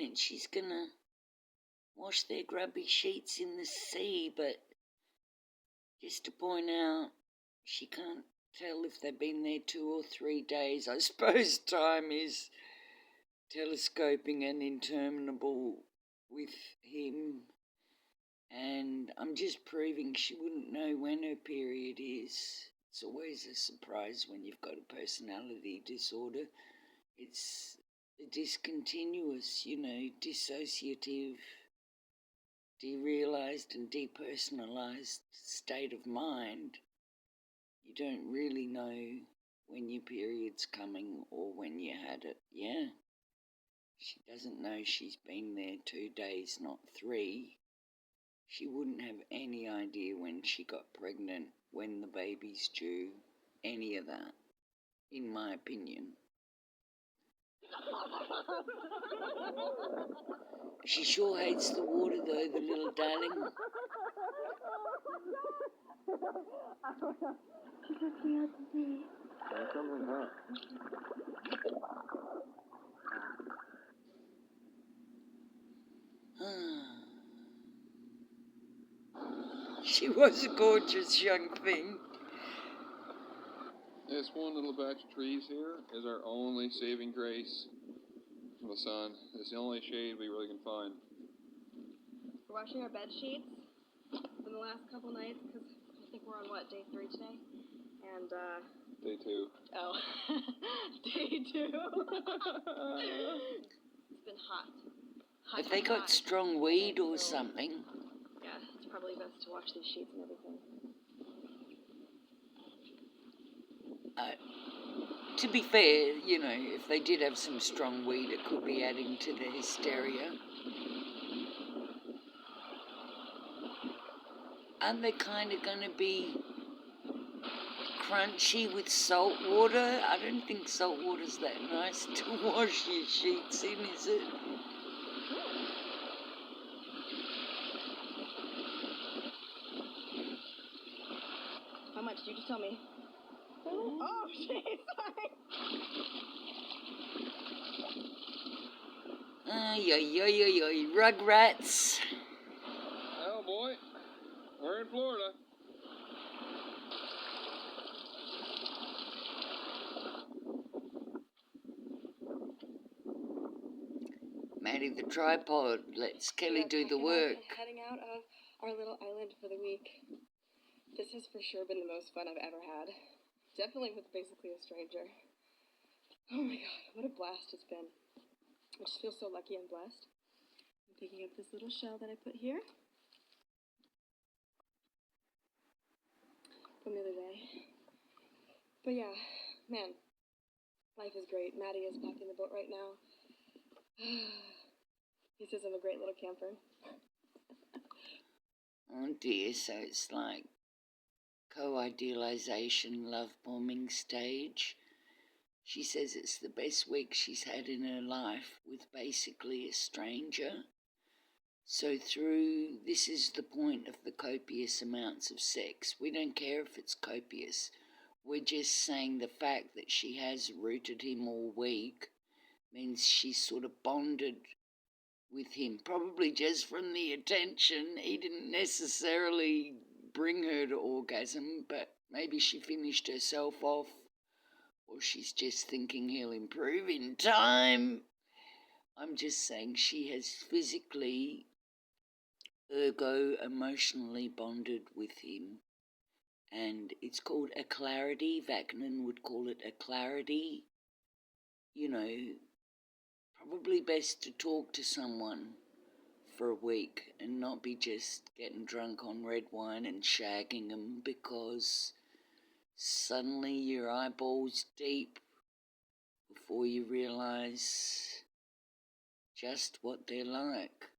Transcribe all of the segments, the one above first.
meant she's gonna wash their grubby sheets in the sea, but just to point out, she can't tell if they've been there 2 or 3 days. I suppose time is telescoping and interminable with him, and I'm just proving she wouldn't know when her period is. It's always a surprise when you've got a personality disorder. It's a discontinuous, dissociative, derealised and depersonalised state of mind. You don't really know when your period's coming or when you had it. Yeah. She doesn't know she's been there 2 days, not 3. She wouldn't have any idea when she got pregnant, when the baby's due, any of that, in my opinion. She sure hates the water though, the little darling. She was a gorgeous young thing. This one little batch of trees here is our only saving grace from the sun. It's the only shade we really can find. We're washing our bed sheets in the last couple nights because I think we're on, day 3 today? And, Day 2. Oh. Day 2. It's been hot. Have they got strong weed or something? Yeah, it's probably best to wash these sheets and everything. To be fair, if they did have some strong weed, it could be adding to the hysteria. Aren't they kind of going to be crunchy with salt water? I don't think salt water's that nice to wash your sheets in, is it? How much? You just tell me. Oh, shit, sorry. Ay, rugrats. Oh, boy. We're in Florida. Maddie the tripod. Let's Kelly do the work. Heading out of our little island for the week. This has for sure been the most fun I've ever had. Definitely with basically a stranger. Oh my god, what a blast it's been. I just feel so lucky and blessed. I'm picking up this little shell that I put here from the other day. But yeah, man, life is great. Maddie is packing the boat right now. He says I'm a great little camper. Oh dear, so it's like co-idealization, love bombing stage. She says it's the best week she's had in her life with basically a stranger. So this is the point of the copious amounts of sex. We don't care if it's copious. We're just saying the fact that she has rooted him all week means she's sort of bonded with him, probably just from the attention. He didn't necessarily bring her to orgasm, but maybe she finished herself off, or she's just thinking he'll improve in time. I'm just saying she has physically, ergo emotionally bonded with him, and it's called a clarity. Vaknin would call it a clarity. Probably best to talk to someone for a week and not be just getting drunk on red wine and shagging them, because suddenly your eyeballs deep before you realise just what they're like.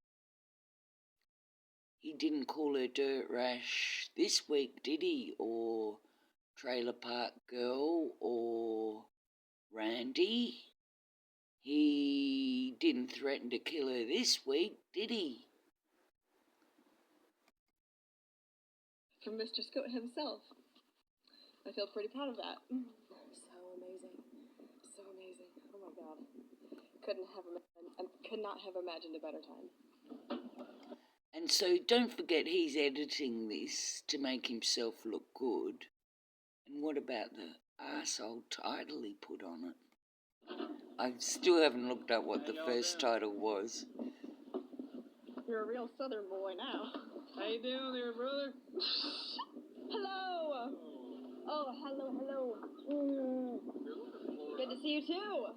He didn't call her Dirt Rash this week, did he? Or Trailer Park Girl or Randy? He didn't threaten to kill her this week, did he? From Mr. Skotes himself. I feel pretty proud of that. So amazing. So amazing. Oh my god. Could not have imagined a better time. And so don't forget he's editing this to make himself look good. And what about the arsehole title he put on it? I still haven't looked up what the first title was. You're a real southern boy now. How you doing there, brother? Hello! Oh, hello. Good to see you too.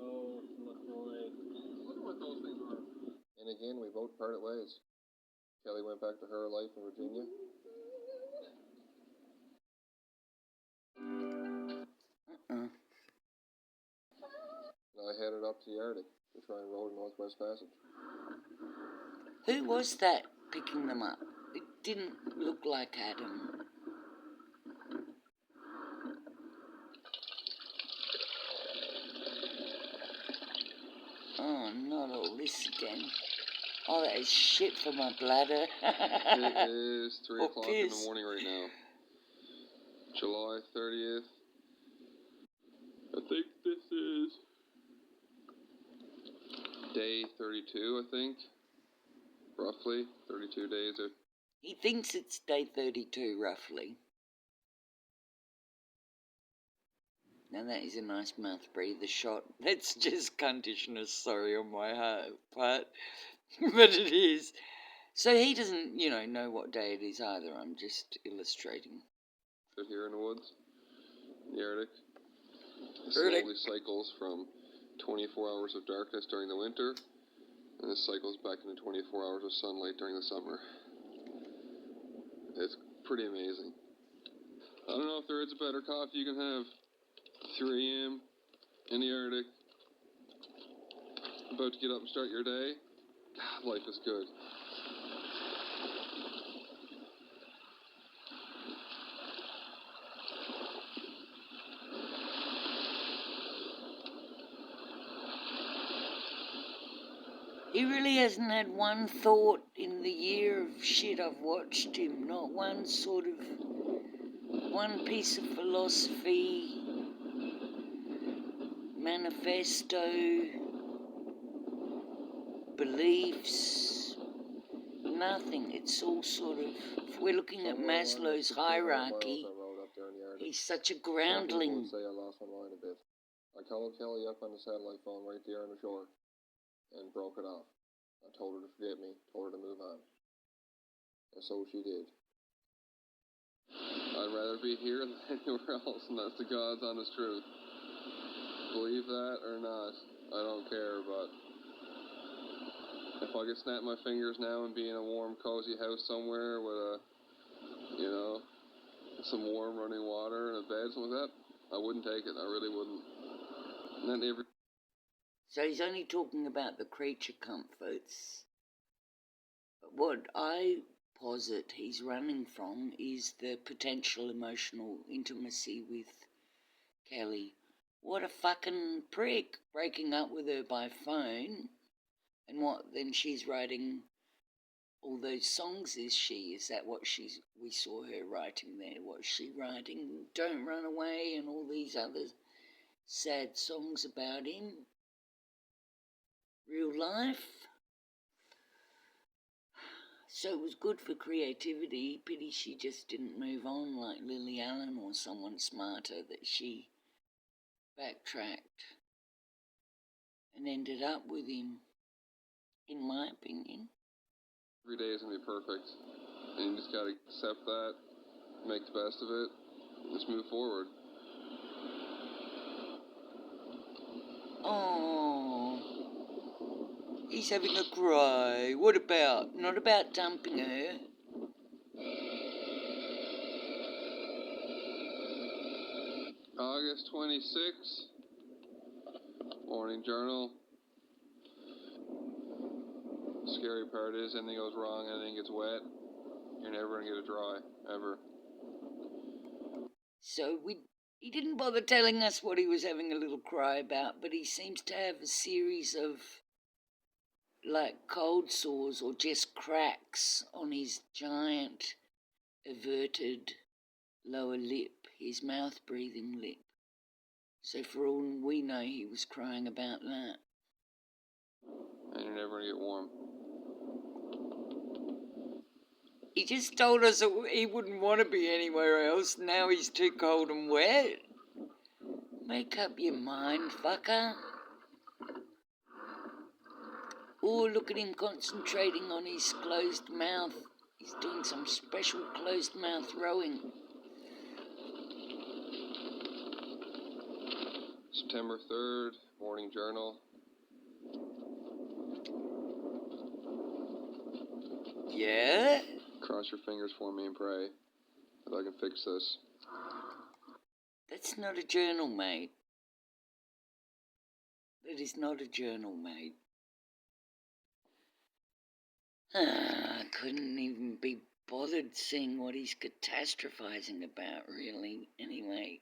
Oh, Illinois. I wonder what those things are. And again, we both parted ways. Kelly went back to her life in Virginia. And I headed up to the Arctic to try and row the Northwest Passage. Who was that picking them up? It didn't look like Adam. Oh, not all this again. Oh, that is shit for my bladder. It is 3 o'clock in the morning right now. July 30th. I think this is day 32, I think. Roughly 32 days. He thinks it's day 32, roughly. Now that is a nice mouth breather shot. That's just conditioner, sorry on my part. But it is. So he doesn't, know what day it is either. I'm just illustrating. Here in the woods, the Arctic. It slowly cycles from 24 hours of darkness during the winter, and it cycles back into 24 hours of sunlight during the summer. It's pretty amazing. I don't know if there is a better coffee you can have. 3 a.m. in the Arctic. About to get up and start your day. God, life is good. He really hasn't had one thought in the year of shit I've watched him. Not one one piece of philosophy, manifesto, beliefs, nothing. It's all sort of, if we're looking at Maslow's hierarchy, he's such a groundling. Say I lost my mind a bit. I called Kelly up on the satellite phone right there on the shore and broke it off. I told her to forget me, told her to move on. And so she did. I'd rather be here than anywhere else, and that's the God's honest truth. Believe that or not, I don't care, but if I could snap my fingers now and be in a warm, cozy house somewhere with some warm running water and a bed, something like that, I wouldn't take it. I really wouldn't. And then So he's only talking about the creature comforts. But what I posit he's running from is the potential emotional intimacy with Kelly. What a fucking prick, breaking up with her by phone. And what, then she's writing all those songs, is she? Is that what we saw her writing there? Was she writing Don't Run Away and all these other sad songs about him? Real life? So it was good for creativity. Pity she just didn't move on like Lily Allen or someone smarter, that she backtracked and ended up with him, in my opinion. every day is going to be perfect. And you just got to accept that, make the best of it, and just move forward. Oh, he's having a cry. What about? Not about dumping her. August 26th, morning journal. The scary part is anything goes wrong, anything gets wet, you're never going to get it dry, ever. So he didn't bother telling us what he was having a little cry about, but he seems to have a series of like cold sores or just cracks on his giant averted lower lip, his mouth breathing lip. So for all we know, he was crying about that. to get warm. He just told us that he wouldn't want to be anywhere else. Now he's too cold and wet. Make up your mind, fucker. Oh, look at him concentrating on his closed mouth. He's doing some special closed mouth rowing. September 3rd, morning journal. Yeah? Cross your fingers for me and pray that I can fix this. That's not a journal, mate. That is not a journal, mate. I couldn't even be bothered seeing what he's catastrophizing about, really. Anyway,